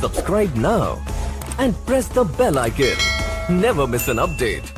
Subscribe now and press the bell icon. Never miss an update.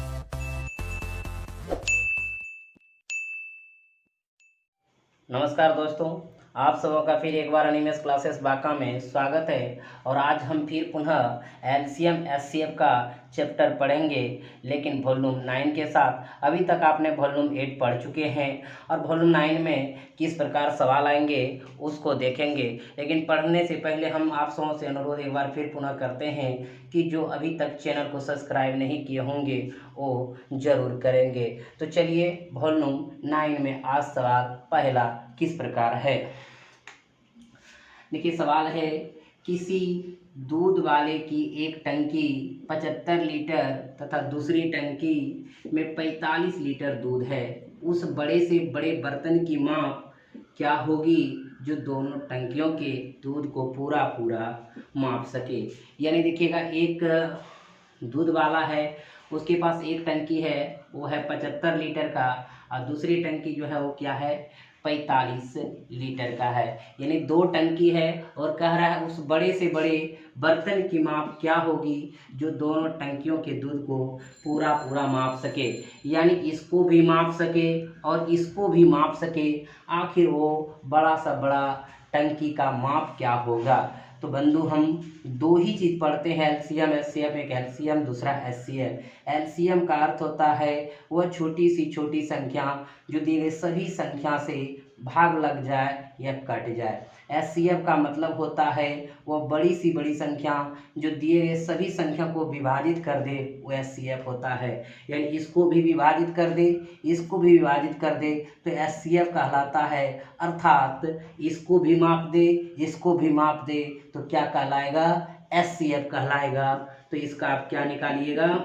नमस्कार दोस्तों, आप सबों का फिर एक बार एनिमेस क्लासेस बांका में स्वागत है। और आज हम फिर पुनः एलसीएम एचसीएफ का चैप्टर पढ़ेंगे, लेकिन वॉल्यूम 9 के साथ। अभी तक आपने वॉल्यूम 8 पढ़ चुके हैं और वॉल्यूम 9 में किस प्रकार सवाल आएंगे उसको देखेंगे। लेकिन पढ़ने से पहले हम आप सबों से अनुरोध एक बार फिर पुनः करते हैं कि जो अभी तक चैनल को सब्सक्राइब नहीं किए होंगे वो ज़रूर करेंगे। तो चलिए वॉल्यूम 9 में आज सवाल पहला किस प्रकार है। देखिए सवाल है, किसी दूध वाले की एक टंकी 75 लीटर तथा दूसरी टंकी में 45 लीटर दूध है। उस बड़े से बड़े बर्तन की माप क्या होगी जो दोनों टंकियों के दूध को पूरा पूरा माप सके। यानी देखिएगा, एक दूध वाला है, उसके पास एक टंकी है, वो है 75 लीटर का, और दूसरी टंकी जो है वो क्या है, 45 लीटर का है। यानी दो टंकी है और कह रहा है उस बड़े से बड़े बर्तन की माप क्या होगी जो दोनों टंकियों के दूध को पूरा पूरा माप सके। यानी इसको भी माप सके और इसको भी माप सके। आखिर वो बड़ा सा बड़ा टंकी का माप क्या होगा। तो बंधु, हम दो ही चीज़ पढ़ते हैं, एलसीएम एचसीएफ। एक एलसीएम, दूसरा एचसीएफ। एलसीएम का अर्थ होता है वह छोटी सी छोटी संख्या जो दिए गए सभी संख्या से भाग लग जाए या कट जाए। एचसीएफ का मतलब होता है वह बड़ी सी बड़ी संख्या जो दिए गए सभी संख्या को विभाजित कर दे, वो एचसीएफ होता है। यानी इसको भी विभाजित कर दे, इसको भी विभाजित कर दे तो एचसीएफ कहलाता है। अर्थात इसको भी माप दे, इसको भी माप दे तो क्या कहलाएगा, एचसीएफ कहलाएगा। तो इसका आप क्या निकालिएगा,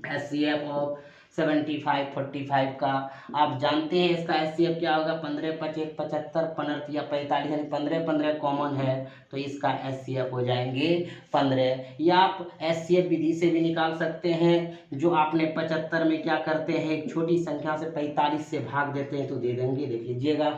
एचसीएफ ऑफ 75 45 का। आप जानते हैं इसका एचसीएफ क्या होगा, 15 25 75 15 या 45, यानी 15 15 कॉमन है तो इसका एचसीएफ हो जाएंगे 15। या आप एचसीएफ विधि से भी निकाल सकते हैं, जो आपने 75 में क्या करते हैं, एक छोटी संख्या से 45 से भाग देते हैं तो दे देंगे। देख लीजिएगा,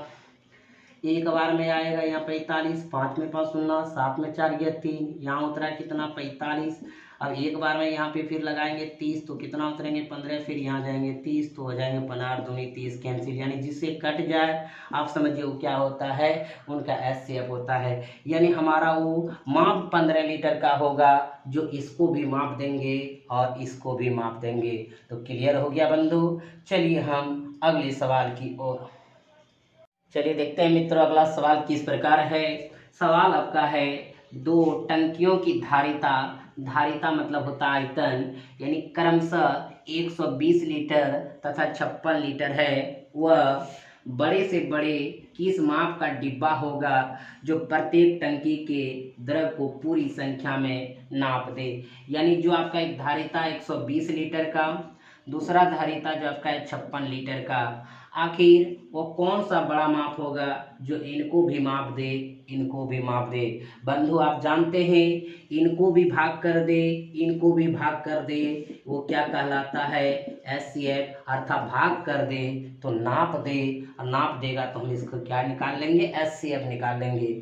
एक बार में आएगा यहाँ 45, 5 में 5 शून्य, 7 में 4 गया 3, यहाँ उतरा कितना 45। अब एक बार में यहाँ पे फिर लगाएंगे 30 तो कितना उतरेंगे 15, फिर यहाँ जाएंगे 30 तो हो जाएंगे 15 दूनी 30 कैंसिल। यानी जिससे कट जाए आप समझिए वो क्या होता है, उनका एचसीएफ होता है। यानी हमारा वो माप 15 लीटर का होगा जो इसको भी माप देंगे और इसको भी माप देंगे। तो क्लियर हो गया बंधु। चलिए हम अगले सवाल की ओर चलिए देखते हैं मित्रों, अगला सवाल किस प्रकार है। सवाल आपका है, दो टंकियों की धारिता, धारिता मतलब होता है आयतन, यानी क्रमशः 120 लीटर तथा 56 लीटर है। वह बड़े से बड़े किस माप का डिब्बा होगा जो प्रत्येक टंकी के द्रव को पूरी संख्या में नाप दे। यानी जो आपका एक धारिता 120 लीटर का, दूसरा धारिता जो आपका है 56 लीटर का, आखिर वो कौन सा बड़ा माप होगा जो इनको भी माप दे, इनको भी माप दे। बंधु आप जानते हैं, इनको भी भाग कर दे, इनको भी भाग कर दे, वो क्या कहलाता है, एचसीएफ। अर्थात भाग कर दे तो नाप दे, और नाप देगा तो हम इसको क्या निकाल लेंगे, एचसीएफ निकाल लेंगे।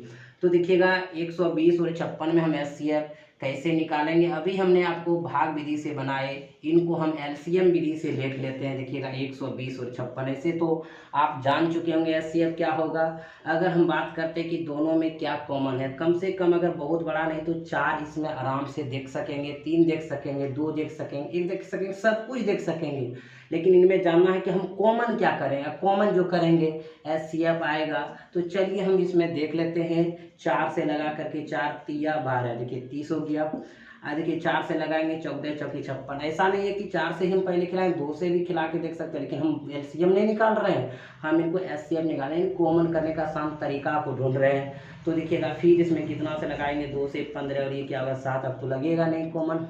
तो देखिएगा 120 और 56 में हम एचसीएफ कैसे निकालेंगे। अभी हमने आपको भाग विधि से बनाए, इनको हम एलसीएम विधि से देख लेते हैं। देखिएगा 120 और 56, ऐसे तो आप जान चुके होंगे एचसीएफ क्या होगा। अगर हम बात करते हैं कि दोनों में क्या कॉमन है, कम से कम अगर बहुत बड़ा नहीं तो 4 इसमें आराम से देख सकेंगे, 3 देख सकेंगे, 2 देख सकेंगे, 1 देख सकेंगे, सब कुछ देख सकेंगे। लेकिन इनमें जानना है कि हम कॉमन क्या करें, कॉमन जो करेंगे एचसीएफ आएगा। तो चलिए हम इसमें देख लेते हैं, 4 से लगा करके 4 तिया 12, देखिए 30 हो गया। देखिए 4 से लगाएंगे 14 चौकी 56। ऐसा नहीं है कि 4 से ही हम पहले खिलाएं, 2 से भी खिला के देख सकते हैं, लेकिन हम एलसीएम नहीं निकाल रहे हैं, हम इनको एचसीएफ निकालें, कॉमन करने का आसान तरीका को ढूंढ रहे हैं। तो देखिएगा फिर इसमें कितना से लगाएंगे, 2 से 15 और ये क्या होगा 7। अब तो लगेगा नहीं कॉमन,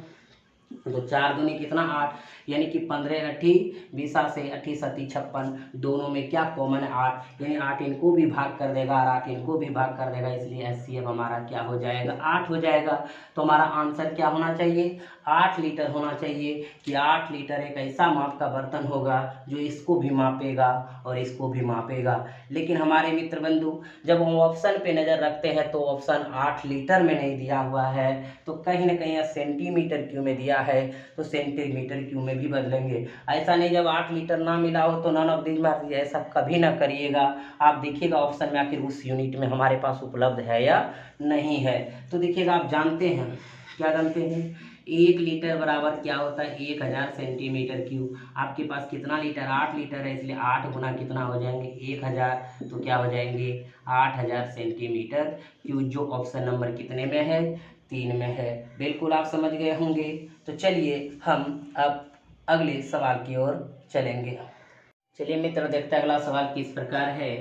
तो 4 दूनी कितना 8, यानी कि 15 अट्ठी 20 से 80 सती 56, दोनों में क्या कॉमन है 8, यानी 8 इनको भी भाग कर देगा और 8 इनको भी भाग कर देगा, इसलिए HCF हमारा क्या हो जाएगा 8 हो जाएगा। तो हमारा आंसर क्या होना चाहिए 8 लीटर होना चाहिए, कि 8 लीटर एक ऐसा माप का बर्तन होगा जो इसको भी मापेगा और इसको भी मापेगा। लेकिन हमारे मित्र बंधु जब हम ऑप्शन पे नज़र रखते हैं तो ऑप्शन 8 लीटर में नहीं दिया हुआ है, तो कहीं ना कहीं सेंटीमीटर क्यूब में दिया है, तो सेंटीमीटर क्यूब में भी बदलेंगे। ऐसा नहीं जब 8 लीटर ना मिला हो तो नॉन ऑफ दिस मार्क, ऐसा कभी ना करिएगा। आप देखिएगा ऑप्शन में आखिर उस यूनिट में हमारे पास उपलब्ध है या नहीं है। तो देखिएगा आप जानते हैं, क्या जानते हैं 1 लीटर बराबर क्या होता है 1000 सेंटीमीटर क्यूब। आपके पास कितना लीटर 8 लीटर है, इसलिए 8 गुना कितना हो जाएंगे 1000, तो क्या हो जाएंगे 8000 सेंटीमीटर क्यूब, जो ऑप्शन नंबर कितने में है 3 में है। बिल्कुल आप समझ गए होंगे। तो चलिए हम अब अगले सवाल की ओर चलेंगे। चलिए मित्र देखते हैं अगला सवाल किस प्रकार है।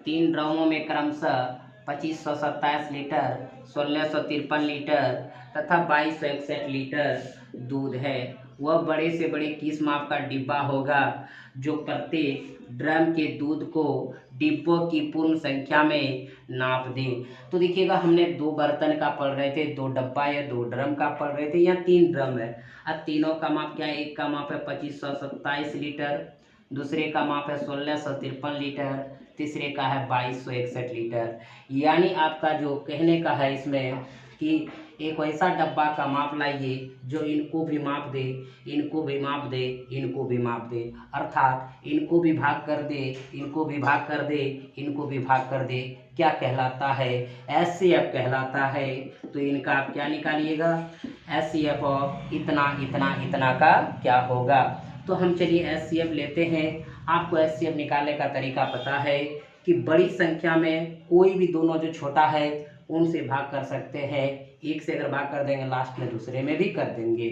3 ड्रमों में क्रमशः 2527 लीटर, 1653 लीटर तथा 2261 लीटर दूध है। वह बड़े से बड़े किस माप का डिब्बा होगा जो प्रत्येक ड्रम के दूध को डिब्बों की पूर्ण संख्या में नाप दे। तो देखिएगा हमने 2 बर्तन का पढ़ रहे थे, 2 डब्बा या 2 ड्रम का पढ़ रहे थे, या 3 ड्रम है। अब तीनों का माप क्या है, एक का माप है 2527 लीटर, दूसरे का माप है 1653 लीटर, तीसरे का है 2261 लीटर। यानी आपका जो कहने का है इसमें कि एक वैसा डब्बा का माप लाइए जो इनको भी माप दे, इनको भी माप दे, इनको भी माप दे, अर्थात इनको भी भाग कर दे, इनको भी भाग कर दे, इनको भी भाग कर दे। क्या कहलाता है HCF कहलाता है। तो इनका आप क्या निकालिएगा HCF ऑफ इतना इतना इतना का क्या होगा। तो हम चलिए HCF लेते हैं। आपको HCF निकालने का तरीका पता है कि बड़ी संख्या में कोई भी दोनों जो छोटा है उनसे भाग कर सकते हैं। एक से अगर भाग कर देंगे लास्ट में दूसरे में भी कर देंगे।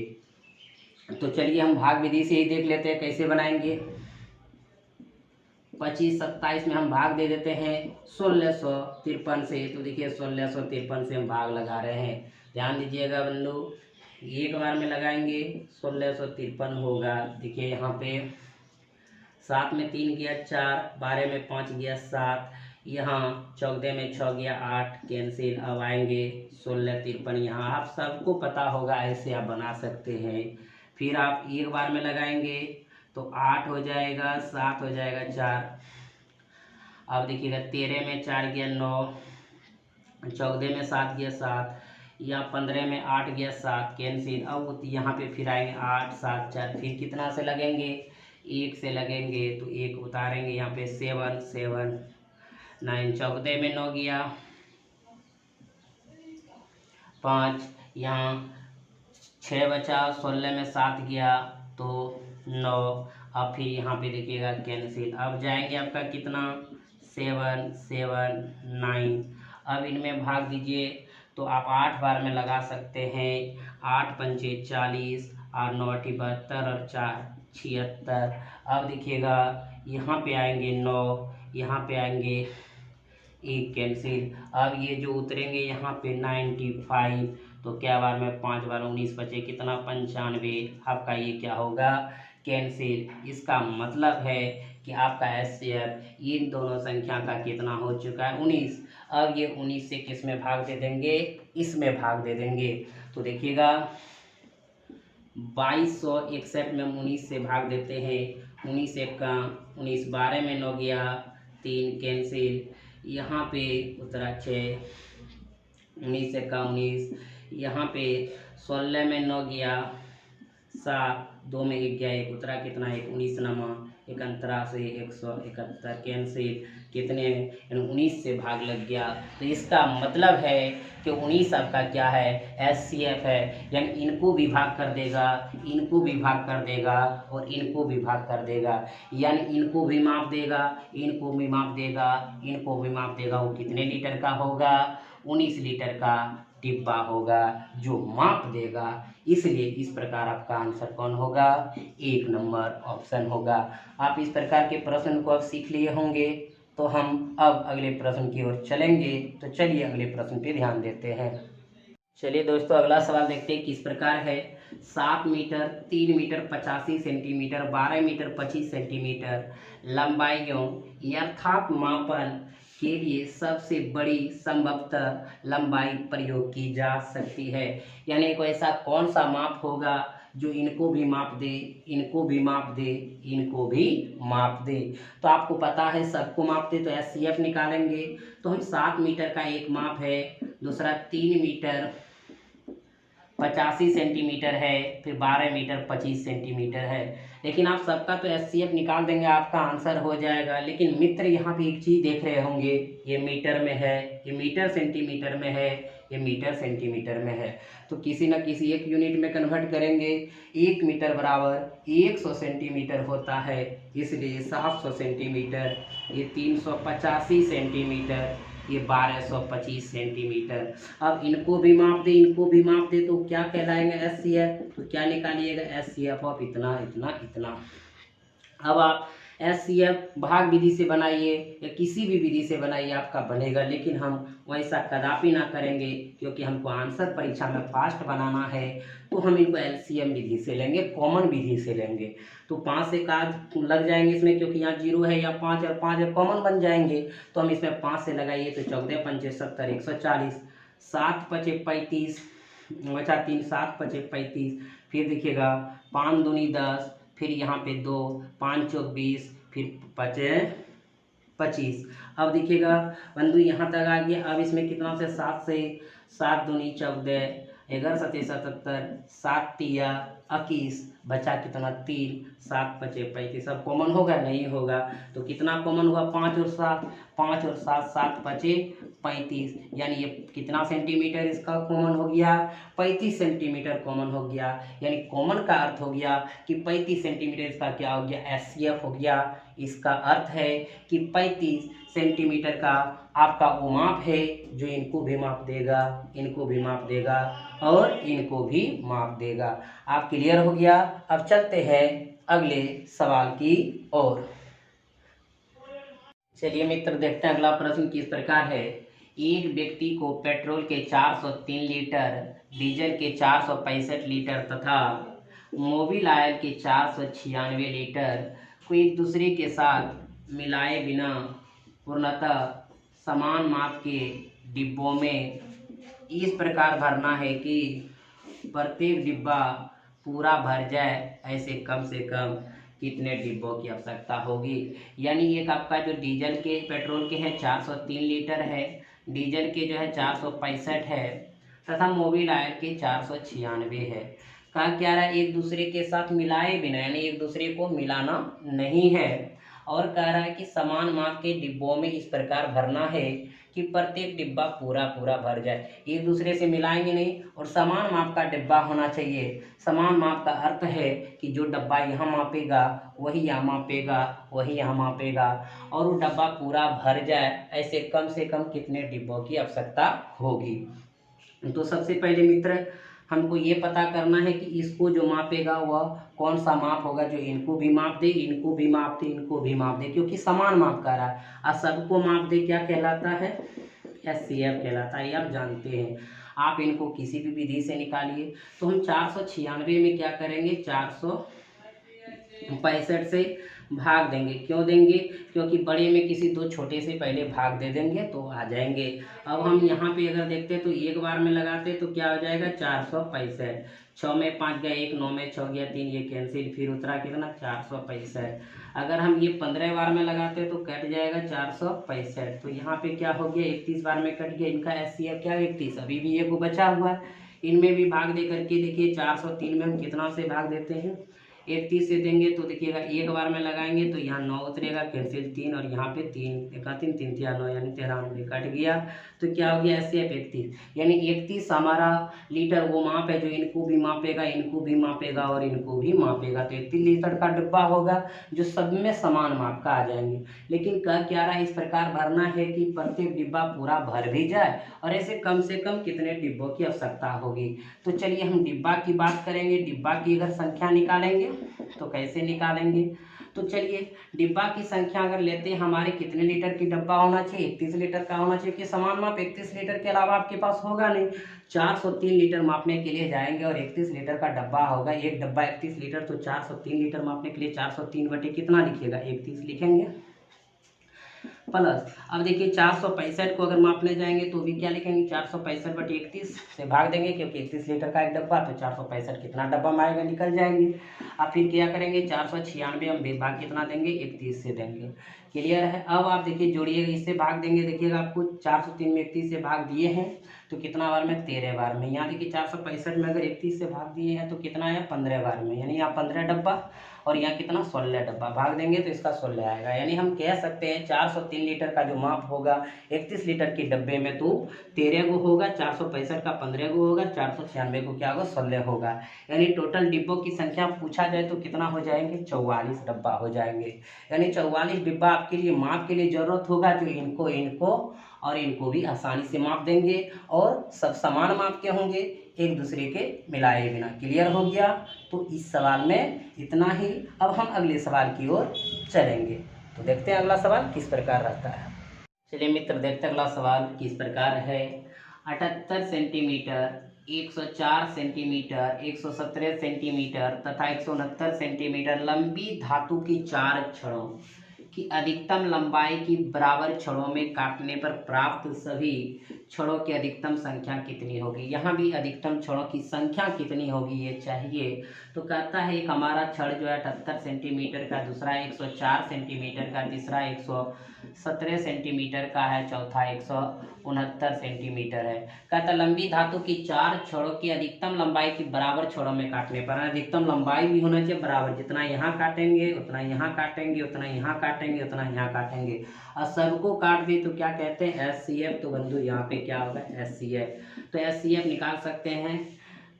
तो चलिए हम भाग विधि से ही देख लेते हैं कैसे बनाएंगे। 2527 में हम भाग दे देते हैं 1653 से। तो देखिए 1653 से हम भाग लगा रहे हैं, ध्यान दीजिएगा बंधु, एक बार में लगाएंगे 1653 होगा। देखिए यहाँ पे 7 में 3 गया 4, 12 में 5 गया 7, यहाँ 14 में 6 गया 8, कैंसिल। अब आएंगे 1653, यहाँ आप सबको पता होगा ऐसे आप बना सकते हैं। फिर आप एक बार में लगाएंगे तो 8 हो जाएगा, 7 हो जाएगा 4। अब देखिएगा 13 में 4 गया 9, 14 में 7 गया 7, या 15 में 8 गया 7, कैंसिल। अब यहाँ पे फिर आएंगे 8 7 4, फिर कितना से लगेंगे 1 से लगेंगे, तो 1 उतारेंगे यहाँ पे 7 7 9, 14 में 9 गया 5, यहाँ 6 बचा, 16 में 7 गया तो 9। अब फिर यहाँ पे देखिएगा कैंसिल। अब जाएंगे आपका कितना 7 7 9। अब इनमें भाग दीजिए तो आप 8 बार में लगा सकते हैं। 8 पंचे 40 और 9 अठी 72 और 4 76। अब देखिएगा यहाँ पे आएंगे 9, यहाँ पे आएंगे 1 कैंसिल। अब ये जो उतरेंगे यहाँ पे 95, तो क्या बार में 5 बार 19 बचे कितना 95। आपका ये क्या होगा कैंसिल। इसका मतलब है कि आपका HCF इन दोनों संख्या का कितना हो चुका है 19। अब ये 19 से किस में भाग दे देंगे, इसमें भाग दे देंगे। तो देखिएगा 2261 में हम 19 से भाग देते हैं। 19 1 का 19, 12 में 9 गया 3, कैंसिल। यहाँ पे उतरा 6, 19 1 का 19, यहाँ पे 16 में 9 गया 7, 2 में 1 गया 1, उतरा कितना 1, 19 नमा 81 171, कैंसिल। कितने 19 से भाग लग गया। तो इसका मतलब है कि 19 आपका क्या है HCF है, यानी इनको भी भाग कर देगा, इनको भी भाग कर देगा और इनको भी भाग कर देगा। यानी इनको भी माप देगा, इनको भी माप देगा, इनको भी माप देगा। वो कितने लीटर का होगा 19 लीटर का डिब्बा होगा जो माप देगा। इसलिए इस प्रकार आपका आंसर कौन होगा 1 नंबर ऑप्शन होगा। आप इस प्रकार के प्रश्न को अब सीख लिए होंगे। तो हम अब अगले प्रश्न की ओर चलेंगे। तो चलिए अगले प्रश्न पे ध्यान देते हैं। चलिए दोस्तों अगला सवाल देखते हैं किस प्रकार है। 7 metre, 3 metre 85 centimetre, 12 metre 25 centimetre लंबाइयों यथार्थ मापन के लिए सबसे बड़ी संभवतः लंबाई प्रयोग की जा सकती है। यानी कोई ऐसा कौन सा माप होगा जो इनको भी माप दे, इनको भी माप दे, इनको भी माप दे। तो आपको पता है सबको माप दे तो एचसीएफ निकालेंगे। तो हम 7 मीटर का एक माप है, दूसरा 3 मीटर 85 सेंटीमीटर है, फिर 12 मीटर 25 सेंटीमीटर है। लेकिन आप सबका तो एचसीएफ निकाल देंगे, आपका आंसर हो जाएगा। लेकिन मित्र यहाँ पे एक चीज़ देख रहे होंगे, ये मीटर में है, ये मीटर सेंटीमीटर में है, ये मीटर सेंटीमीटर में है। तो किसी न किसी एक यूनिट में कन्वर्ट करेंगे। 1 मीटर बराबर 100 सेंटीमीटर होता है, इसलिए 700 सेंटीमीटर, ये 385 सेंटीमीटर, ये 1225 सेंटीमीटर। अब इनको भी माप दे, इनको भी माप दे, तो क्या कहलाएगा एचसीएफ। तो क्या निकालिएगा एचसीएफ ऑफ इतना इतना इतना। अब आप एचसीएफ भाग विधि से बनाइए या किसी भी विधि से बनाइए, आपका बनेगा। लेकिन हम वैसा कदापि ना करेंगे, क्योंकि हमको आंसर परीक्षा में फास्ट बनाना है। तो हम इनको एलसीएम विधि से लेंगे, कॉमन विधि से लेंगे। तो 5 से काज लग जाएंगे इसमें, क्योंकि यहाँ 0 है या 5 और 5 कॉमन बन जाएंगे। तो हम इसमें 5 से लगाइए तो 14 पंचे 70, 140, 7 पचे 35, बचा 3, 7 पचे 35, फिर देखिएगा 5 दूनी 10, फिर यहाँ पे 2, 5 चौक 20, फिर बचे 25। अब देखिएगा बंधु यहाँ तक आ गया। अब इसमें कितना से 7 से 7 दूनी 14, 11 सते 77, 7 तिया 21, बचा कितना 3, 7 पचे 35। अब कॉमन होगा नहीं होगा। तो कितना कॉमन हुआ 5 और 7, 5 और 7, 7 पचे 35, यानी ये कितना सेंटीमीटर इसका कॉमन हो गया 35 सेंटीमीटर कॉमन हो गया। यानी कॉमन का अर्थ हो गया कि 35 सेंटीमीटर इसका क्या हो गया एचसीएफ हो गया। इसका अर्थ है कि 35 सेंटीमीटर का आपका वो माप है जो इनको भी माप देगा, इनको भी माप देगा और इनको भी माप देगा। आप क्लियर हो गया। अब चलते हैं अगले सवाल की ओर। चलिए मित्र देखते हैं अगला प्रश्न किस प्रकार है। एक व्यक्ति को पेट्रोल के 403 लीटर, डीजल के 465 लीटर तथा मोबिल ऑयल के 496 लीटर को एक दूसरे के साथ मिलाए बिना पूर्णतः समान माप के डिब्बों में इस प्रकार भरना है कि प्रत्येक डिब्बा पूरा भर जाए। ऐसे कम से कम कितने डिब्बों की आवश्यकता होगी। यानी एक आपका जो डीजल के पेट्रोल के है 403 लीटर है, डीजल के जो है 465 है तथा मोबिल ऑयल के 496 है। कहा क्या रहा है एक दूसरे के साथ मिलाए बिना, यानी एक दूसरे को मिलाना नहीं है। और कह रहा है कि समान माप के डिब्बों में इस प्रकार भरना है कि प्रत्येक डिब्बा पूरा पूरा भर जाए। एक दूसरे से मिलाएंगे नहीं और समान माप का डिब्बा होना चाहिए। समान माप का अर्थ है कि जो डब्बा यहाँ मापेगा वही यहाँ मापेगा, वही यहाँ मापेगा और वो डब्बा पूरा भर जाए। ऐसे कम से कम कितने डिब्बों की आवश्यकता होगी। तो सबसे पहले मित्र हमको ये पता करना है कि इसको जो मापेगा वह कौन सा माप होगा जो इनको भी माप दे, इनको भी माप दे, इनको भी माप दे, क्योंकि समान माप का रहा है। और सबको माप दे क्या कहलाता है एचसीएफ कहलाता है। ये आप जानते हैं। आप इनको किसी भी विधि से निकालिए। तो हम 496 में क्या करेंगे 465 से भाग देंगे। क्यों देंगे? क्योंकि बड़े में किसी दो छोटे से पहले भाग दे देंगे तो आ जाएंगे। अब हम यहाँ पे अगर देखते तो एक बार में लगाते तो क्या हो जाएगा 465, 6 में 5 गया 1, 9 में 6 गया 3, ये कैंसिल, फिर उतरा कितना 465। अगर हम ये 15 बार में लगाते तो कट जाएगा 465। तो यहाँ पे क्या हो गया 31 बार में कट गया। इनका एचसीएफ क्या 31, अभी भी एक बचा हुआ है। इनमें भी भाग दे करके देखिए 403 में हम कितना से भाग देते हैं 31 से देंगे। तो देखिएगा एक बार में लगाएंगे तो यहाँ 9 उतरेगा, कैंसिल 3 और यहाँ पे 3 एका 3 3 3 9 यानी 93 कट गया। तो क्या हो गया एचसीएफ 31। यानी 31 हमारा लीटर वो माप है जो इनको भी मापेगा, इनको भी मापेगा और इनको भी मापेगा। तो 31 लीटर का डिब्बा होगा जो सब में समान माप का आ जाएंगे। लेकिन कह क्या रहा है इस प्रकार भरना है कि प्रत्येक डिब्बा पूरा भर भी जाए और ऐसे कम से कम कितने डिब्बों की आवश्यकता होगी। तो चलिए हम डिब्बा की बात करेंगे। डिब्बा की अगर संख्या निकालेंगे तो कैसे निकालेंगे। तो तो चलिए डिब्बा की संख्या अगर लेते हैं, हमारे कितने लीटर की डब्बा होना चाहिए, 31 लीटर का होना चाहिए। कि समान माप 31 लीटर के अलावा आपके पास होगा नहीं। 403 लीटर मापने के लिए जाएंगे और 31 लीटर का डब्बा होगा, एक डब्बा 31 लीटर, तो 403 लीटर मापने के लिए 403 बटे कितना लिखिएगा, 31 लिखेंगे। प्लस अब देखिए 465 को अगर मापने जाएंगे तो भी क्या लिखेंगे, 465 बटे 31 से भाग देंगे, क्योंकि 31 लीटर का एक डब्बा, तो 465 कितना डब्बा में आएगा, निकल जाएंगे। अब फिर क्या करेंगे, 496 हम भाग कितना देंगे, 31 से देंगे। क्लियर है। अब आप देखिए जोड़िएगा, इससे भाग देंगे, देखिएगा आपको 403 में 31 से भाग दिए हैं तो कितना बार में, 13 बार में। यहाँ देखिए 465 में अगर 31 से भाग दिए हैं तो कितना आया, 15 बार में, यानी यहाँ 15 डब्बा और यहाँ कितना, 16 डब्बा। भाग देंगे तो इसका 16 आएगा। यानी हम कह सकते हैं 403 लीटर का जो माप होगा 31 लीटर के डब्बे में तो 13 गो होगा, 465 का 15 गो होगा, 496 को क्या होगा, 16 होगा। यानी टोटल डिब्बों की संख्या पूछा जाए तो कितना हो जाएंगे, 44 डब्बा हो जाएंगे। यानी 44 डिब्बा आपके लिए माप के लिए ज़रूरत होगा, जो इनको और इनको भी आसानी से माप देंगे और सब समान माप के होंगे, एक दूसरे के मिलाए बिना। क्लियर हो गया। तो इस सवाल में इतना ही। अब हम अगले सवाल की ओर चलेंगे। तो देखते हैं अगला सवाल किस प्रकार रहता है। चलिए मित्र, देखते हैं अगला सवाल किस प्रकार है। 78 सेंटीमीटर, 104 सेंटीमीटर, 117 सेंटीमीटर तथा 169 सेंटीमीटर लंबी धातु की 4 छड़ों की अधिकतम लंबाई की बराबर छड़ों में काटने पर प्राप्त सभी छड़ों की अधिकतम संख्या कितनी होगी। यहाँ भी अधिकतम छड़ों की संख्या कितनी होगी ये चाहिए। तो कहता है एक हमारा छड़ जो है 78 सेंटीमीटर का, दूसरा 104 सेंटीमीटर का, तीसरा 117 सेंटीमीटर का है, चौथा 169 सेंटीमीटर है। कहता लंबी धातु की 4 छड़ों की अधिकतम लंबाई की बराबर छड़ों में काटने पर, अधिकतम लंबाई भी होना चाहिए बराबर, जितना यहाँ काटेंगे उतना यहाँ काटेंगे, उतना यहाँ काटेंगे उतना यहाँ काटेंगे, और सबको काट दे तो क्या कहते हैं, SCF। तो बंधु यहाँ पे क्या होगा, SCF। तो SCF निकाल सकते हैं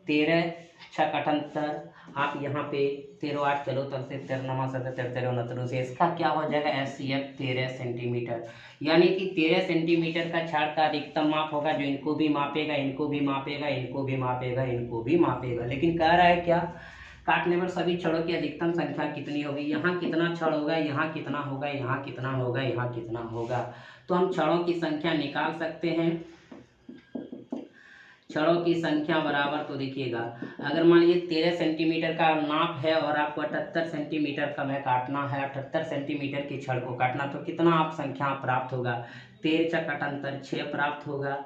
13 छक 78, आप यहाँ पे 13 8 चलो तब से 13 9 17 13 69 से इसका क्या हो जाएगा, SCF 13 सेंटीमीटर। यानी कि 13 सेंटीमीटर का छड़ का अधिकतम माप होगा, जो इनको भी मापेगा, इनको भी मापेगा, इनको भी मापेगा, इनको भी मापेगा। लेकिन कह रहा है क्या, काटने पर सभी छड़ों की अधिकतम संख्या कितनी होगी। यहाँ कितना छड़ होगा, यहाँ कितना होगा, यहाँ कितना होगा, यहाँ कितना होगा। तो हम छड़ों की संख्या निकाल सकते हैं। छड़ों की संख्या बराबर, तो देखिएगा अगर मान लीजिए 13 सेंटीमीटर का नाप है और आपको 78 सेंटीमीटर का में काटना है, 78 सेंटीमीटर की छड़ को काटना, तो कितना आप संख्या प्राप्त होगा, 13 छक 78 6 प्राप्त होगा।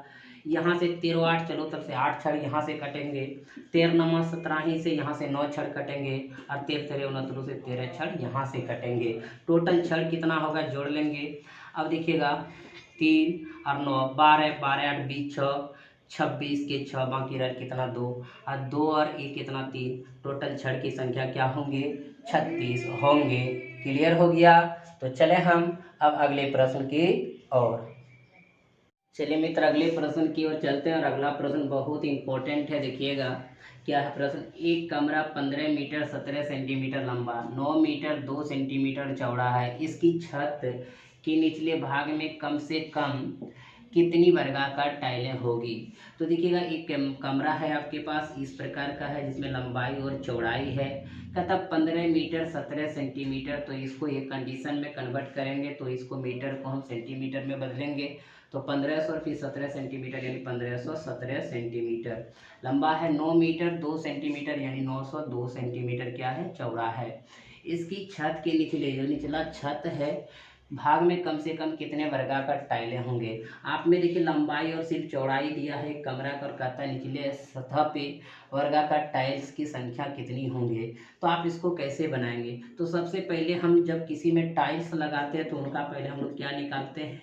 यहाँ से 13 8 चलो तब से 8 छड़ यहाँ से कटेंगे, 13 9 17 ही से यहाँ से 9 छड़ कटेंगे, और 13 13 69 से 13 छड़ यहाँ से कटेंगे। टोटल छड़ कितना होगा, जोड़ लेंगे। अब देखिएगा 3 और 9 12 12 8 20 26 के 6 बाकी रह कितना 2, और 2 और 1 कितना 3। टोटल छड़ की संख्या क्या होंगे, 36 होंगे। क्लियर हो गया। तो चले हम अब अगले प्रश्न की ओर। चलिए मित्र, अगले प्रश्न की ओर चलते हैं और अगला प्रश्न बहुत इंपॉर्टेंट है। देखिएगा क्या है प्रश्न। एक कमरा 15 मीटर 17 सेंटीमीटर लंबा, 9 मीटर 2 सेंटीमीटर चौड़ा है। इसकी छत के निचले भाग में कम से कम कितनी वर्गाकार टाइलें होगी। तो देखिएगा एक कमरा है आपके पास, इस प्रकार का है, जिसमें लंबाई और चौड़ाई है। कहता 15 मीटर 17 सेंटीमीटर, तो इसको एक कंडीशन में कन्वर्ट करेंगे तो इसको मीटर को हम सेंटीमीटर में बदलेंगे। तो 1500 फिर 17 सेंटीमीटर यानी 1517 सेंटीमीटर लंबा है। 9 मीटर 2 सेंटीमीटर यानी 902 सेंटीमीटर क्या है, चौड़ा है। इसकी छत के निचले, जो निचला छत है, भाग में कम से कम कितने वर्गाकार टाइलें होंगे। आप में देखिए लंबाई और सिर्फ चौड़ाई दिया है कमरा का, और कहता है निचले सतह पे वर्गाकार टाइल्स की संख्या कितनी होंगे। तो आप इसको कैसे बनाएंगे। तो सबसे पहले हम जब किसी में टाइल्स लगाते हैं तो उनका पहले हम लोग क्या निकालते हैं,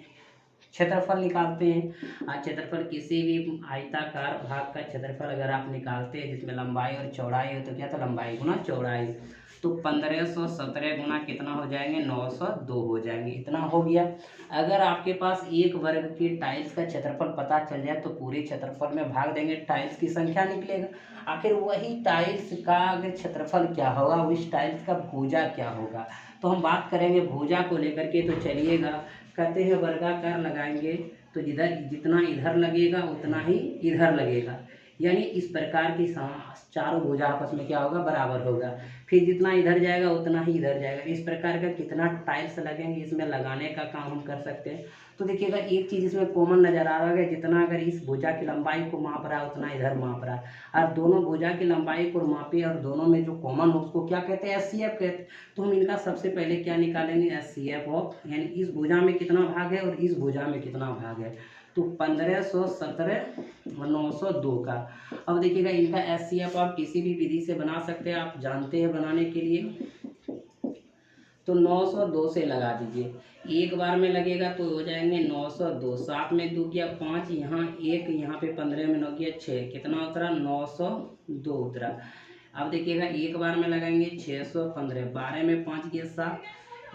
क्षेत्रफल निकालते हैं। आज क्षेत्रफल किसी भी आयताकार भाग का क्षेत्रफल अगर आप निकालते हैं जिसमें लंबाई और चौड़ाई हो, तो क्या था, लंबाई गुना चौड़ाई। तो 1517 गुना कितना हो जाएंगे, 902 हो जाएंगे। इतना हो गया। अगर आपके पास एक वर्ग की टाइल्स का क्षेत्रफल पता चल जाए तो पूरे क्षेत्रफल में भाग देंगे, टाइल्स की संख्या निकलेगा। आखिर वही टाइल्स का अगर क्षेत्रफल क्या होगा, उस टाइल्स का भुजा क्या होगा। तो हम बात करेंगे भुजा को लेकर के। तो चलिएगा, कहते हैं वर्गाकार लगाएंगे तो जिधर जितना इधर लगेगा उतना ही इधर लगेगा। यानी इस प्रकार की चारों भुजा आपस में क्या होगा, बराबर होगा। फिर जितना इधर जाएगा उतना ही इधर जाएगा। इस प्रकार का कितना टाइल्स लगेंगे, इसमें लगाने का काम हम कर सकते हैं। तो देखिएगा एक चीज़ इसमें कॉमन नज़र आ रहा है, जितना अगर इस भुजा की लंबाई को माप रहा है उतना इधर माप रहा है, और दोनों भुजा की लंबाई को मापे और दोनों में जो कॉमन हो उसको क्या कहते हैं, SCF कहते हैं। तो हम इनका सबसे पहले क्या निकालेंगे, SCF ऑफ, यानी इस भुजा में कितना भाग है और इस भुजा में कितना भाग है। तो 1517 और 902 का। अब देखिएगा इनका SCF आप किसी भी विधि से बना सकते हैं, आप जानते हैं बनाने के लिए। तो 902 से लगा दीजिए, एक बार में लगेगा तो हो जाएंगे 902, 7 में 2 किया 5, यहाँ 1, यहाँ पे 15 में 9 किया 6, कितना उतरा, 902 उतरा। अब देखिएगा एक बार में लगाएंगे 615, 12 में 5 गया 7,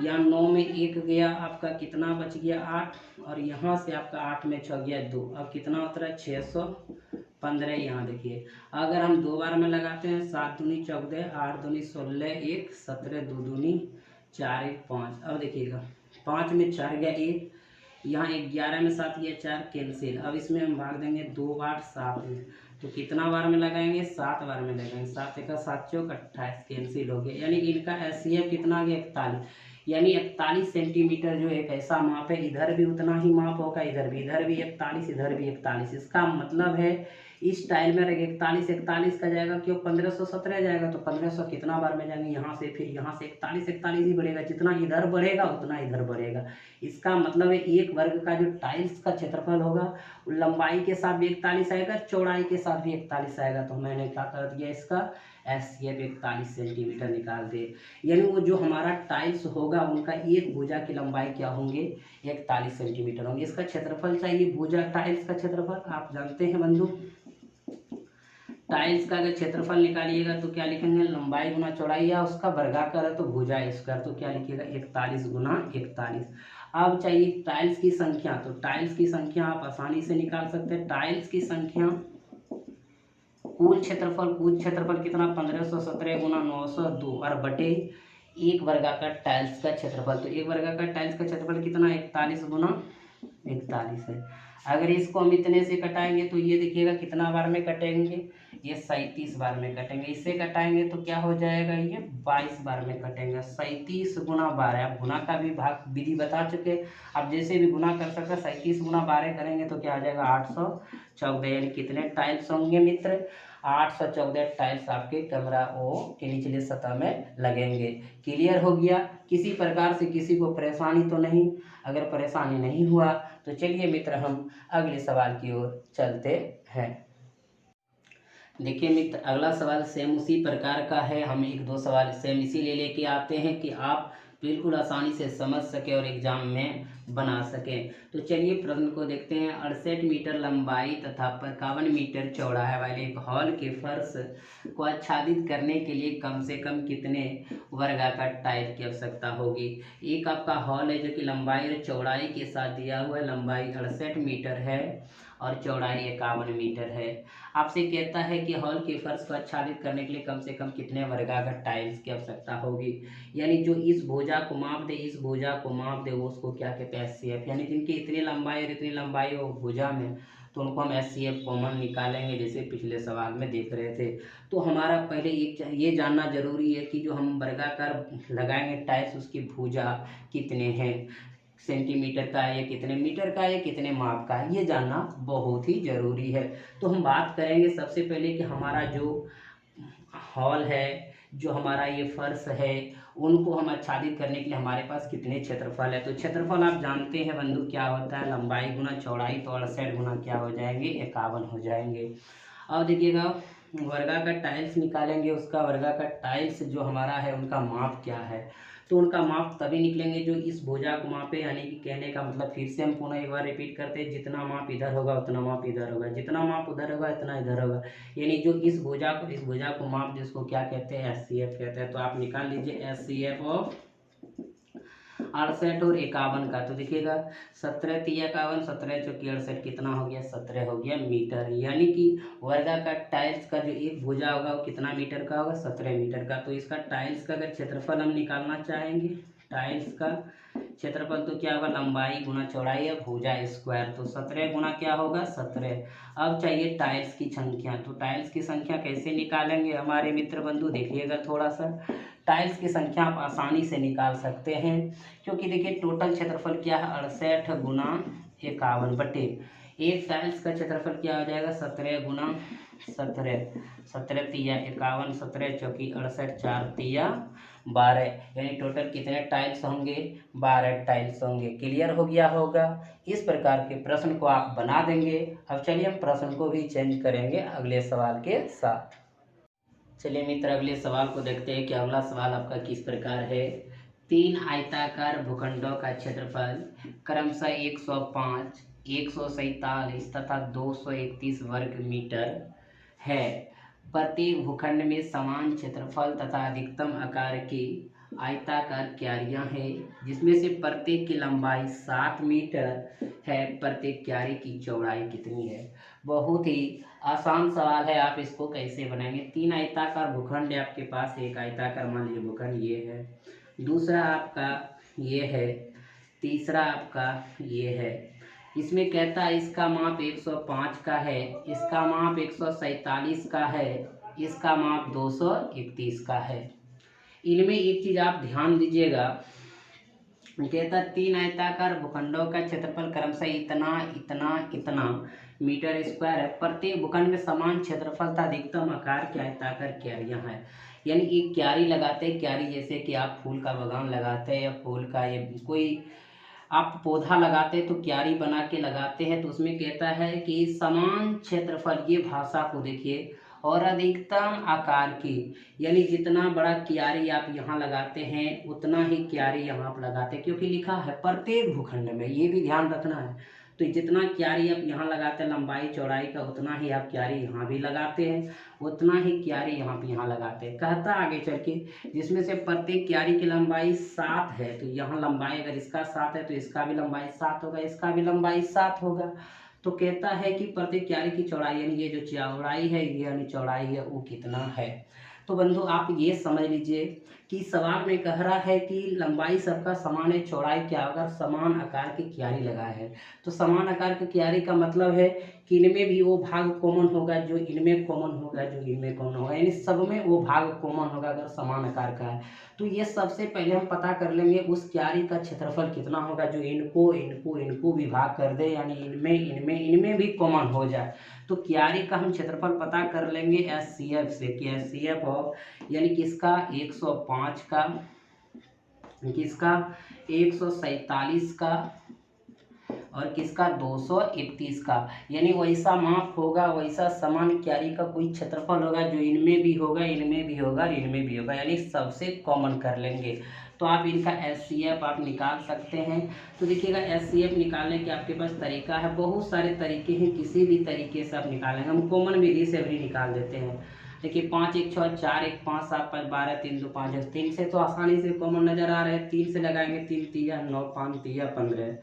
यहाँ 9 में 1 गया आपका, कितना बच गया 8, और यहाँ से आपका 8 में 6 गया 2, अब कितना उतरा 615। यहाँ देखिए अगर हम 2 बार में लगाते हैं, 7 दूनी 14, 8 दूनी 16, 1 17, 2 दूनी 4, 1 5। अब देखिएगा 5 में 4 गया 1, यहाँ 11 में 7 गया 4, कैंसिल। अब इसमें हम भाग देंगे 2 8 7 में, तो कितना बार में लगाएंगे, 7 बार में लगाएंगे। 7 एक 7 चौक 28, कैंसिल हो गया। यानी इनका SCF कितना आ गया, 41। यानी 41 सेंटीमीटर जो एक ऐसा माप है, इधर भी उतना ही माप होगा, इधर भी 41, इधर भी 41। इसका मतलब है इस टाइल में अगर 41 का जाएगा, क्यों 1517 जाएगा, तो 1500 कितना बार में जाएंगे, यहाँ से फिर यहाँ से 41 ही बढ़ेगा, जितना इधर बढ़ेगा उतना इधर बढ़ेगा। इसका मतलब है एक वर्ग का जो टाइल्स का क्षेत्रफल होगा लंबाई के साथ भी 41 आएगा, चौड़ाई के साथ भी 41 आएगा। तो मैंने क्या कर दिया, इसका SCF 41 सेंटीमीटर निकाल दे। यानी वो जो हमारा टाइल्स होगा उनका एक भुजा की लंबाई क्या होंगे, 41 सेंटीमीटर होंगे। इसका क्षेत्रफल चाहिए, भुजा टाइल्स का क्षेत्रफल आप जानते हैं बंधु, टाइल्स का अगर क्षेत्रफल निकालिएगा तो क्या लिखेंगे, लंबाई गुना चौड़ाई, या उसका वर्गाकार है तो भुजा स्क्वायर, तो क्या लिखिएगा 41 गुना 41। अब चाहिए टाइल्स की संख्या, तो टाइल्स की संख्या आप आसानी से निकाल सकते हैं। टाइल्स की संख्या कुल क्षेत्रफल कितना, 1517 गुना 902 और बटे एक वर्गाकार टाइल्स का क्षेत्रफल। तो एक वर्गाकार टाइल्स का क्षेत्रफल कितना, 41 गुना 41 है। अगर इसको हम इतने से कटाएंगे तो ये देखिएगा कितना बार में कटेंगे, ये 37 बार में कटेंगे। इससे कटाएंगे तो क्या हो जाएगा, ये 22 बार में कटेंगे। 37 गुना 12, आप गुना का भी भाग विधि बता चुके, आप जैसे भी गुना कर सकते हैं। 37 गुना 12 करेंगे तो क्या हो जाएगा, 814। यानी कितने टाइल्स होंगे मित्र, 814 टाइल्स आपके कमरा ओ के निचले सतह में लगेंगे। क्लियर हो गया, किसी प्रकार से किसी को परेशानी तो नहीं। अगर परेशानी नहीं हुआ तो चलिए मित्र हम अगले सवाल की ओर चलते हैं। देखिए मित्र अगला सवाल सेम उसी प्रकार का है, हम एक दो सवाल सेम इसीलिए लेके आते हैं कि आप बिल्कुल आसानी से समझ सके और एग्जाम में बना सकें। तो चलिए प्रश्न को देखते हैं। 68 मीटर लंबाई तथा 51 मीटर चौड़ाई वाले एक हॉल के फर्श को आच्छादित करने के लिए कम से कम कितने वर्गाकार टाइल की आवश्यकता होगी। एक आपका हॉल है जो कि लंबाई और चौड़ाई के साथ दिया हुआ है, लंबाई 68 मीटर है और चौड़ाई 51 मीटर है। आपसे कहता है कि हॉल के फर्श को आच्छादित करने के लिए कम से कम कितने वर्गाकार टाइल्स की आवश्यकता होगी। यानी जो इस भुजा को माप दे, इस भुजा को माप दे, वो उसको क्या कहते हैं, SCF। यानी जिनकी इतनी लंबाई और इतनी लंबाई हो भुजा में, तो उनको हम SCF कॉमन निकालेंगे, जैसे पिछले सवाल में देख रहे थे। तो हमारा पहले ये जानना जरूरी है कि जो हम वर्गाकार लगाएंगे टाइल्स, उसकी भुजा कितने हैं, सेंटीमीटर का है या कितने मीटर का है, कितने माप का है, ये जानना बहुत ही ज़रूरी है। तो हम बात करेंगे सबसे पहले कि हमारा जो हॉल है, जो हमारा ये फर्श है, उनको हम आच्छादित करने के लिए हमारे पास कितने क्षेत्रफल है। तो क्षेत्रफल आप जानते हैं बंधु क्या होता है, लंबाई गुना चौड़ाई, तो 68 गुना क्या हो जाएंगे, 51 हो जाएंगे। अब देखिएगा वर्गाकार टाइल्स निकालेंगे, उसका वर्गाकार टाइल्स जो हमारा है उनका माप क्या है। तो उनका माप तभी निकलेंगे जो इस भुजा को मापे। यानी कि कहने का मतलब फिर से हम पुनः एक बार रिपीट करते हैं, जितना माप इधर होगा उतना माप इधर होगा, जितना माप उधर होगा इतना इधर होगा। यानी जो इस भुजा को माप, जिसको क्या कहते हैं, SCF कहते हैं। तो आप निकाल लीजिए SCF ऑफ 68 और 51 का। तो देखिएगा 17 × 51, 17 × 68 कितना हो गया, 17 हो गया मीटर। यानी कि वर्गाकार टाइल्स का जो एक भुजा होगा वो कितना मीटर का होगा, 17 मीटर का। तो इसका टाइल्स का अगर क्षेत्रफल हम निकालना चाहेंगे, टाइल्स का क्षेत्रफल तो क्या होगा, लंबाई गुना चौड़ाई, अब भुजा स्क्वायर, तो 17 गुना क्या होगा 17। अब चाहिए टाइल्स की संख्या, तो टाइल्स की संख्या कैसे निकालेंगे हमारे मित्र बंधु, देखिएगा थोड़ा सा। टाइल्स की संख्या आप आसानी से निकाल सकते हैं, क्योंकि देखिए टोटल क्षेत्रफल क्या है 68 गुना 51 बटे एक टाइल्स का क्षेत्रफल क्या हो जाएगा 17 गुना 17, 17 तिया 51, 17 चौकी 68, 4 तिया 12, यानी टोटल कितने टाइल्स होंगे 12 टाइल्स होंगे। क्लियर हो गया होगा। इस प्रकार के प्रश्न को आप बना देंगे। अब चलिए हम प्रश्न को भी चेंज करेंगे अगले सवाल के साथ। चलिए मित्र अगले सवाल को देखते हैं कि अगला सवाल आपका किस प्रकार है। 3 आयताकार भूखंडों का क्षेत्रफल क्रमशः 105, 147 तथा 231 वर्ग मीटर है। प्रत्येक भूखंड में समान क्षेत्रफल तथा अधिकतम आकार की आयताकार क्यारियां हैं, जिसमें से प्रत्येक की लंबाई 7 मीटर है। प्रत्येक क्यारी की चौड़ाई कितनी है। बहुत ही आसान सवाल है, आप इसको कैसे बनाएंगे। 3 आयताकार भूखंड है आपके पास, एक आयताकार मान लीजिए भूखंड ये है, दूसरा आपका ये है, तीसरा आपका ये है। इसमें कहता है इसका माप 105 का है, इसका माप 147 का है, इसका माप 231 का है। इनमें एक चीज़ आप ध्यान दीजिएगा, कहता 3 आयताकार भूखंडों का क्षेत्रफल क्रमशः इतना इतना इतना मीटर स्क्वायर है। प्रत्येक भूखंड में समान क्षेत्रफल तथा अधिकतम आकार की आयताकार क्यारियां हैं। यानी एक क्यारी लगाते हैं, क्यारी जैसे कि आप फूल का बागान लगाते हैं या फूल का ये कोई आप पौधा लगाते हैं तो क्यारी बना के लगाते हैं, तो उसमें कहता है कि समान क्षेत्रफल, ये भाषा को देखिए, और अधिकतम आकार की, यानी जितना बड़ा क्यारी आप यहाँ लगाते हैं उतना ही क्यारी यहाँ आप लगाते हैं, क्योंकि लिखा है प्रत्येक भूखंड में, ये भी ध्यान रखना है। तो जितना क्यारी आप यहाँ लगाते हैं लंबाई चौड़ाई का, उतना ही आप क्यारी यहाँ भी लगाते हैं, उतना ही क्यारी यहाँ लगाते हैं। कहता आगे चल के, जिसमें से प्रत्येक क्यारी की लंबाई 7 है, तो यहाँ लंबाई अगर इसका 7 है तो इसका भी लंबाई 7 होगा, इसका भी लंबाई 7 होगा। तो कहता है कि प्रत्येक क्यारी की चौड़ाई, यानी ये जो चौड़ाई है ये यानी चौड़ाई है वो कितना है। तो बंधु आप ये समझ लीजिए कि सवाल में कह रहा है कि लंबाई सबका समान है, चौड़ाई क्या होगा, समान आकार की क्यारी लगा है। तो समान आकार की क्यारी का मतलब है कि इनमें भी वो भाग कॉमन होगा जो इनमें कॉमन होगा, जो इनमें कॉमन होगा, यानी सब में वो भाग कॉमन होगा अगर समान आकार का है। तो ये सबसे पहले हम पता कर लेंगे उस क्यारी का क्षेत्रफल कितना होगा जो इनको इनको इनको विभाग कर दे, यानी इनमें इनमें इनमें भी कॉमन हो जाए। तो क्यारी का हम क्षेत्रफल पता कर लेंगे SCF से, कि SCF हो यानी किसका 105 का, किसका 147 का और किसका 231 का, यानी वैसा माप होगा, वैसा समान क्यारी का कोई क्षेत्रफल होगा जो इनमें भी होगा, इनमें भी होगा और इनमें भी होगा, यानी सबसे कॉमन कर लेंगे। तो आप इनका SCF आप निकाल सकते हैं। तो देखिएगा SCF निकालने के आपके पास तरीका है, बहुत सारे तरीके हैं, किसी भी तरीके से आप निकालेंगे। हम कॉमन विधि से भी निकाल देते हैं। देखिए 5 1 6 4 1 5 7 5 12 3 2 5 3 से तो आसानी से कॉमन नजर आ रहे हैं, 3 से लगाएंगे 3 तिया 9 5 तिया 15।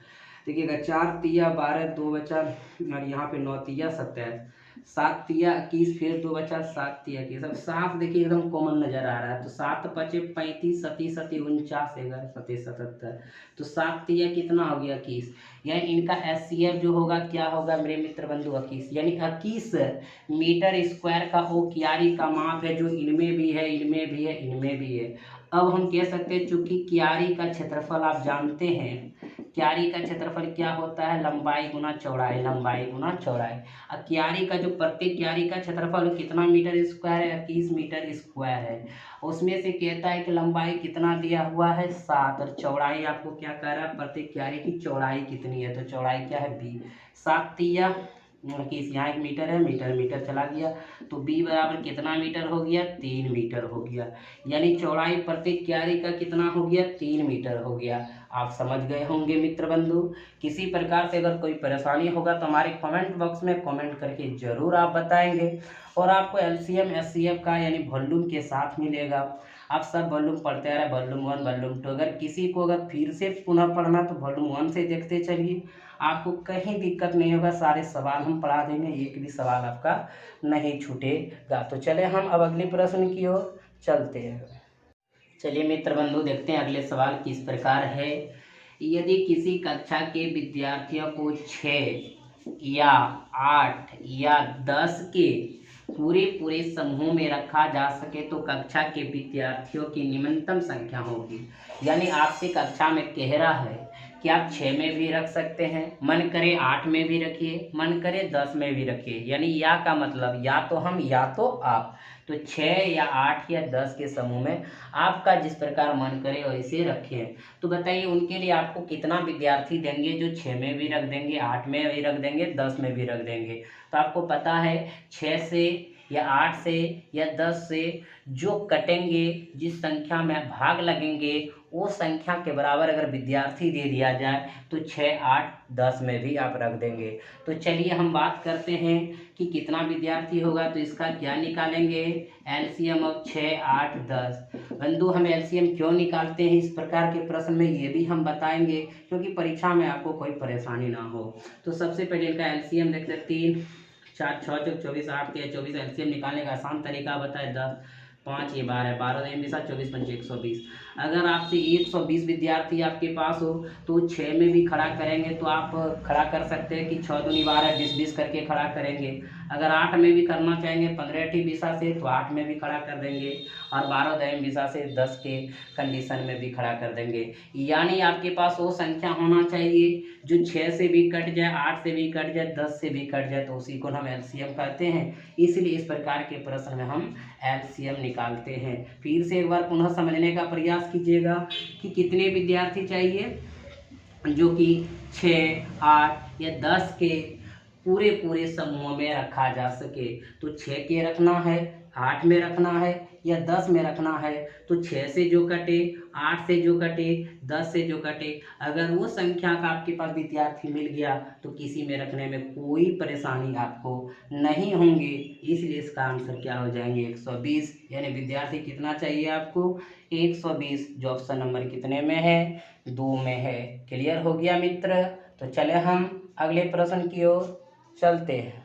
देखिएगा 4 तिया 12 2 बचा और यहाँ पे 9 तिया 17, 7 तिया 21 फिर 2 बचा 7 तिया 21। अब 7 देखिए एकदम कॉमन नजर आ रहा है, तो 7 पचे 35 37 37 49 11 37 77, तो 7 तिया कितना हो गया 21। यानी इनका SCF जो होगा क्या होगा मेरे मित्र बंधु 21, यानी 21 मीटर स्क्वायर का वो क्यारी का माप है जो इनमें भी है, इनमें भी है, इनमें भी है। अब हम कह सकते हैं चूंकि क्यारी का क्षेत्रफल आप जानते हैं, क्यारी का क्षेत्रफल क्या होता है लंबाई गुना चौड़ाई, लंबाई गुना चौड़ाई। अब क्यारी का जो प्रत्येक क्यारी का क्षेत्रफल कितना मीटर स्क्वायर है 21 मीटर स्क्वायर है। उसमें से कहता है कि लंबाई कितना दिया हुआ है 7 और चौड़ाई आपको क्या कह रहा है प्रत्येक क्यारी की चौड़ाई कितनी है, तो चौड़ाई क्या है b, 7 तिया 21, यहाँ 1 मीटर है, मीटर मीटर चला गया, तो b बराबर कितना मीटर हो गया 3 मीटर हो गया। यानी चौड़ाई प्रत्येक क्यारी का कितना हो गया 3 मीटर हो गया। आप समझ गए होंगे मित्र बंधु। किसी प्रकार से अगर कोई परेशानी होगा तो हमारे कमेंट बॉक्स में कमेंट करके ज़रूर आप बताएंगे। और आपको LCM SCF का यानी वॉल्यूम के साथ मिलेगा। आप सब वॉल्यूम पढ़ते आ रहे, वॉल्यूम 1 वॉल्यूम 2, अगर किसी को अगर फिर से पुनः पढ़ना तो वॉल्यूम 1 से देखते चलिए, आपको कहीं दिक्कत नहीं होगा, सारे सवाल हम पढ़ा देंगे, एक भी सवाल आपका नहीं छूटेगा। तो चले हम अब अगले प्रश्न की ओर चलते हैं। चलिए मित्र बंधु, देखते हैं अगले सवाल किस प्रकार है। यदि किसी कक्षा के विद्यार्थियों को 6 या 8 या 10 के पूरे पूरे समूह में रखा जा सके तो कक्षा के विद्यार्थियों की न्यूनतम संख्या होगी। यानी आपसे कक्षा में कह रहा है कि आप 6 में भी रख सकते हैं, मन करे 8 में भी रखिए, मन करे 10 में भी रखिए। यानी या का मतलब या तो हम या तो आप। तो 6 या 8 या 10 के समूह में आपका जिस प्रकार मन करे वैसे रखिए। तो बताइए उनके लिए आपको कितना विद्यार्थी देंगे जो 6 में भी रख देंगे, 8 में भी रख देंगे, 10 में भी रख देंगे। तो आपको पता है 6 से या 8 से या 10 से जो कटेंगे, जिस संख्या में भाग लगेंगे, वो संख्या के बराबर अगर विद्यार्थी दे दिया जाए तो 6, 8, 10 में भी आप रख देंगे। तो चलिए हम बात करते हैं कि कितना विद्यार्थी होगा। तो इसका क्या निकालेंगे, एलसीएम ऑफ 6, 8, 10। बंधु हम एलसीएम क्यों निकालते हैं इस प्रकार के प्रश्न में, ये भी हम बताएंगे क्योंकि परीक्षा में आपको कोई परेशानी ना हो। तो सबसे पहले इनका एलसीएम देख लेते हैं। 3, 4, 6, 24, 8, 24 एलसीएम निकालने का आसान तरीका बताए। 10, 5 ये 12, 12 में 24, 5 120। अगर आपसे 120 विद्यार्थी आपके पास हो तो 6 में भी खड़ा करेंगे तो आप खड़ा कर सकते हैं कि 6 दूनी 12, 20 करके खड़ा करेंगे। अगर 8 में भी करना चाहेंगे 15 बीसा से तो 8 में भी खड़ा कर देंगे, और 12 बीसा से 10 के कंडीशन में भी खड़ा कर देंगे। यानी आपके पास वो संख्या होना चाहिए जो 6 से भी कट जाए, 8 से भी कट जाए, 10 से भी कट जाए, तो उसी को हम एलसीएम कहते हैं। इसलिए इस प्रकार के प्रश्न में हम एलसीएम निकालते हैं। फिर से एक बार पुनः समझने का प्रयास कीजिएगा कि कितने विद्यार्थी चाहिए जो कि 6, 8 या 10 के पूरे पूरे समूह में रखा जा सके। तो 6 के रखना है, 8 में रखना है या 10 में रखना है। तो 6 से जो कटे, 8 से जो कटे, 10 से जो कटे, अगर वो संख्या का आपके पास विद्यार्थी मिल गया तो किसी में रखने में कोई परेशानी आपको नहीं होंगी। इसलिए इसका आंसर क्या हो जाएंगे, 120। यानी विद्यार्थी कितना चाहिए आपको, 120, जो ऑप्शन नंबर कितने में है, 2 में है। क्लियर हो गया मित्र। तो चले हम अगले प्रश्न की ओर चलते हैं।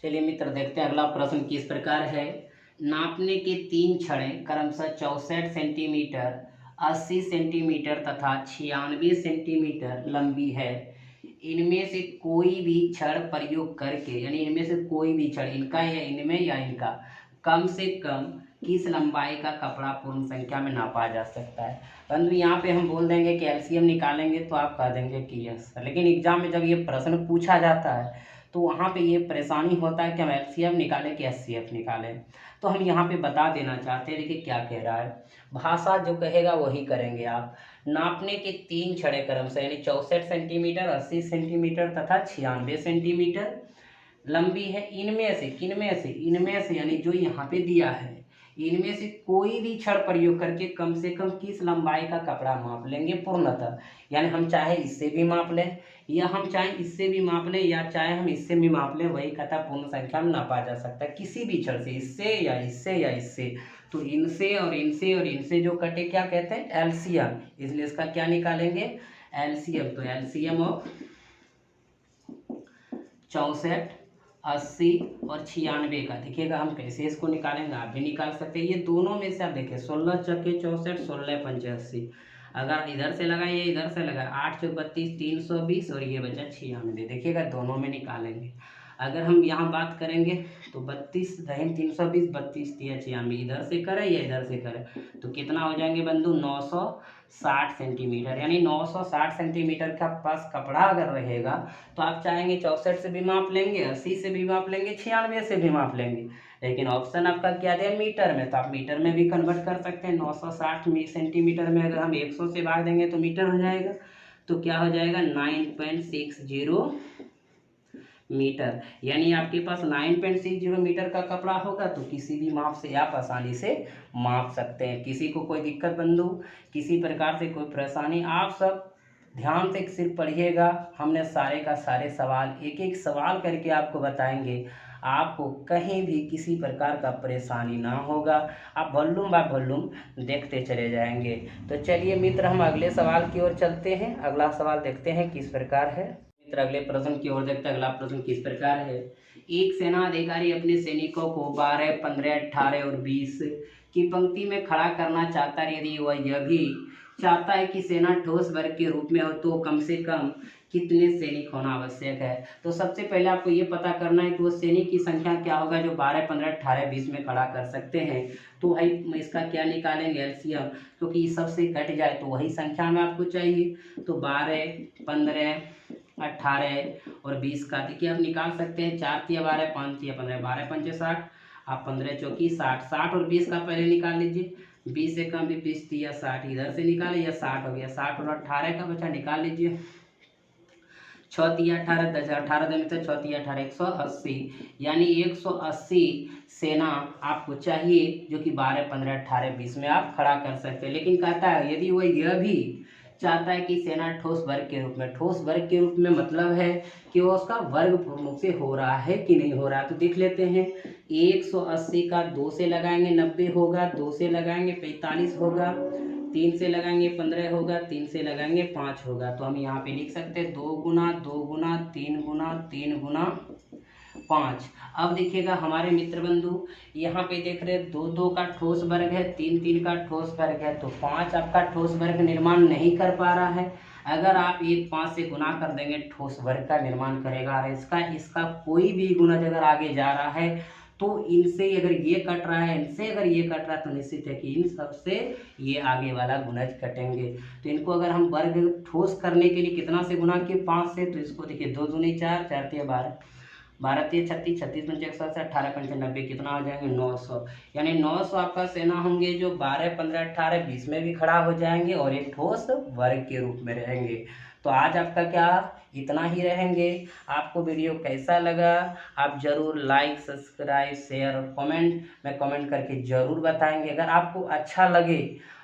चलिए मित्र देखते हैं अगला प्रश्न किस प्रकार है। नापने के 3 छड़ें क्रमशः 64 सेंटीमीटर, 80 सेंटीमीटर तथा 96 सेंटीमीटर लंबी है। इनमें से कोई भी छड़ प्रयोग करके, यानी इनमें से कोई भी छड़, इनका या इनमें या इनका, कम से कम किस लंबाई का कपड़ा पूर्ण संख्या में नापा जा सकता है। बंधु यहाँ पे हम बोल देंगे कि एलसीएम निकालेंगे तो आप कह देंगे कि यस, लेकिन एग्जाम में जब ये प्रश्न पूछा जाता है तो वहाँ पे ये परेशानी होता है कि हम एलसीएम निकालें कि एचसीएफ निकालें। तो हम यहाँ पे बता देना चाहते हैं, देखिए क्या कह रहा है, भाषा जो कहेगा वही करेंगे आप। नापने के 3 छड़े क्रमशः यानी 64 सेंटीमीटर, 80 सेंटीमीटर तथा 96 सेंटीमीटर लंबी है। इनमें से किनमें से, इनमें से यानी जो यहाँ पे दिया है, इनमें से कोई भी छड़ प्रयोग करके कम से कम किस लंबाई का कपड़ा माप लेंगे पूर्णतः। यानी हम चाहे इससे भी माप लें या हम चाहे इससे भी माप लें या चाहे हम इससे भी माप लें, वही कथा पूर्ण संख्या में नापा जा सकता है किसी भी छड़ से, इससे या इससे या इससे। तो इनसे और इनसे और इनसे जो कटे क्या कहते हैं, एलसीएम। इसलिए इसका क्या निकालेंगे, एलसीएम। तो एलसीएम ऑफ 64, 80 और 96 का देखिएगा हम कैसे इसको निकालेंगे, आप भी निकाल सकते हैं। ये दोनों में से आप देखिए 16 चौके 64, 16 पंचे 80। अगर इधर से लगाए या इधर से लगाए, 8 चौक 32, 320 और ये बचा 96। देखिएगा दोनों में निकालेंगे। अगर हम यहाँ बात करेंगे तो 32 दहीन 320, 32 तिया 96, इधर से करें या इधर से करें तो कितना हो जाएंगे बंधु, 960 सेंटीमीटर। यानी 960 सेंटीमीटर का पास कपड़ा अगर रहेगा तो आप चाहेंगे 64 से भी माप लेंगे, 80 से भी माप लेंगे, 96 से भी माप लेंगे। लेकिन ऑप्शन आपका क्या दिया, मीटर में, तो आप मीटर में भी कन्वर्ट कर सकते हैं। 960 सेंटीमीटर में अगर हम 100 से भाग देंगे तो मीटर हो जाएगा। तो क्या हो जाएगा, 9.60 मीटर। यानी आपके पास 9.60 मीटर का कपड़ा होगा तो किसी भी माप से आप आसानी से माप सकते हैं। किसी को कोई दिक्कत बंधु, किसी प्रकार से कोई परेशानी, आप सब ध्यान से सिर्फ पढ़िएगा। हमने सारे का सारे सवाल एक एक सवाल करके आपको बताएंगे, आपको कहीं भी किसी प्रकार का परेशानी ना होगा। आप वॉल्यूम बाय वॉल्यूम देखते चले जाएंगे। तो चलिए मित्र हम अगले सवाल की ओर चलते हैं। अगला सवाल देखते हैं किस प्रकार है। मित्र अगले प्रश्न की ओर देखते हैं। अगला प्रश्न किस प्रकार है, एक सेना अधिकारी अपने सैनिकों को 12, 15, 18 और 20 की पंक्ति में खड़ा करना चाहता है। यदि वह यह भी चाहता है कि सेना ठोस वर्ग के रूप में हो तो कम से कम कितने सैनिक होना आवश्यक है। तो सबसे पहले आपको ये पता करना है कि वो सैनिक की संख्या क्या होगा जो 12, 15, 18, 20 में खड़ा कर सकते हैं। तो भाई इसका क्या निकालेंगे एलसीएम, क्योंकि सबसे कट जाए तो वही संख्या में आपको चाहिए। तो 12, 15, 18 और 20 का देखिए आप निकाल सकते हैं। 4 तिया 12, 5 तिया 15, 12 पंचे 60, आप 15 चौकी 60, 60 और 20 का पहले निकाल लीजिए। 20 से कम भी 20 तिया 60 इधर से निकाले, या 60 हो गया। 60 और 18 का बचा निकाल लीजिए। 6 तिया 18, 10 18 दिन में 6 तिया 18, 180, यानी 180 सेना आपको चाहिए जो कि 12, 15, 18, 20 में आप खड़ा कर सकते हैं। लेकिन कहता है यदि वो यह भी चाहता है कि सेना ठोस वर्ग के रूप में, ठोस वर्ग के रूप में मतलब है कि वो उसका वर्ग प्रमुख से हो रहा है कि नहीं हो रहा है। तो देख लेते हैं। 180 का 2 से लगाएंगे 90 होगा, 2 से लगाएंगे 45 होगा, 3 से लगाएंगे 15 होगा, 3 से लगाएंगे 5 होगा। तो हम यहाँ पे लिख सकते हैं 2 गुना 2 गुना 3 गुना 3 गुना 5। अब देखिएगा हमारे मित्र बंधु, यहाँ पे देख रहे हैं 2 2 का ठोस वर्ग है, 3 3 का ठोस वर्ग है, तो 5 आपका ठोस वर्ग निर्माण नहीं कर पा रहा है। अगर आप एक 5 से गुना कर देंगे ठोस वर्ग का निर्माण करेगा। और इसका कोई भी गुणज अगर आगे जा रहा है तो इनसे अगर ये कट रहा है, इनसे अगर ये कट रहा है, तो निश्चित है कि इन सबसे ये आगे वाला गुणज कटेंगे। तो इनको अगर हम वर्ग ठोस करने के लिए कितना से गुना किए 5 से, तो इसको देखिए 2 दूनी 4, 4 तिया 12, 12 तिया 36, 36 पंचे 180, 18 पंचे 90, कितना हो जाएंगे 900। यानी 900 आपका सेना होंगे जो 12, 15, 18, 20 में भी खड़ा हो जाएंगे और एक ठोस वर्ग के रूप में रहेंगे। तो आज आपका क्या इतना ही रहेंगे। आपको वीडियो कैसा लगा आप ज़रूर लाइक, सब्सक्राइब, शेयर और कमेंट में कमेंट करके ज़रूर बताएंगे। अगर आपको अच्छा लगे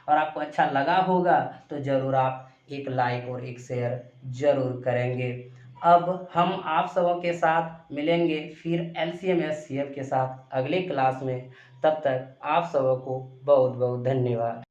और आपको अच्छा लगा होगा तो ज़रूर आप एक लाइक और एक शेयर ज़रूर करेंगे। अब हम आप सबों के साथ मिलेंगे फिर एलसीएम एचसीएफ के साथ अगले क्लास में। तब तक आप सबों को बहुत बहुत धन्यवाद।